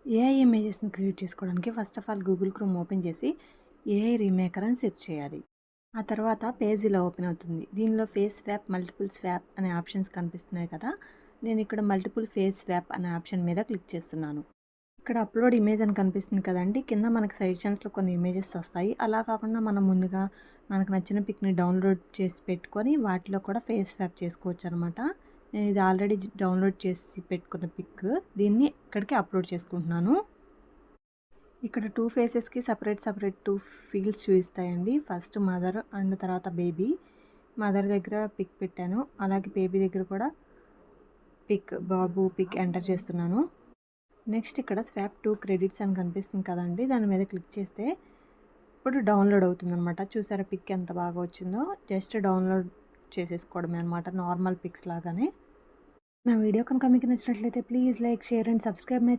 AI ఇమేజెస్‌ని create చేసుకోవడానికి first of all Google chrome open చేసి AI రీమేకర్ అని సెర్చ్ చేయాలి. ఆ తర్వాత పేజ్ ఇలా ఓపెన్ అవుతుంది. దీనిలో ఫేస్ స్వాప్, మల్టిపుల్ స్వాప్ అనే ఆప్షన్స్ కనిపిస్తున్నాయి కదా! నేను ఇక్కడ మల్టిపుల్ ఫేస్ స్వాప్ అనే ఆప్షన్ మీద క్లిక్ చేస్తున్నాను. ఇక్కడ అప్‌లోడ్ ఇమేజ్ అని కనిపిస్తుంది కదండీ! కింద మనకి సజెషన్స్‌లో కొన్ని ఇమేజెస్ వస్తాయి. అలా కాకుండా మనం ముందుగా మనకు నచ్చిన పిక్‌ని డౌన్‌లోడ్ చేసి పెట్టుకొని వాటిలో కూడా ఫేస్ స్వాప్ చేసుకోవచ్చనమాట. నేను ఇది ఆల్రెడీ డౌన్‌లోడ్ చేసి పెట్టుకున్న పిక్. దీన్ని ఇక్కడికి అప్‌లోడ్ చేసుకుంటున్నాను. ఇక్కడ 2 ఫేసెస్‌కి సెపరేట్ 2 ఫీల్డ్స్ చూపిస్తాయండి. ఫస్ట్ మదర్ అండ్ తర్వాత బేబీ. మదర్ దగ్గర పిక్ పెట్టాను. అలాగే బేబీ దగ్గర కూడా బాబు పిక్ ఎంటర్ చేస్తున్నాను. నెక్స్ట్ ఇక్కడ స్వాప్ 2 క్రెడిట్స్ అని కనిపిస్తుంది కదండీ! దాని మీద క్లిక్ చేస్తే ఇప్పుడు డౌన్‌లోడ్ అవుతుందనమాట. చూసారా పిక్ ఎంత బాగా వచ్చిందో? జస్ట్ డౌన్‌లోడ్ చేసేసుకోవడమే అనమాట. నార్మల్ పిక్స్ లాగానే. నా వీడియో కనుక మీకు నచ్చినట్లయితే please like, share and subscribe my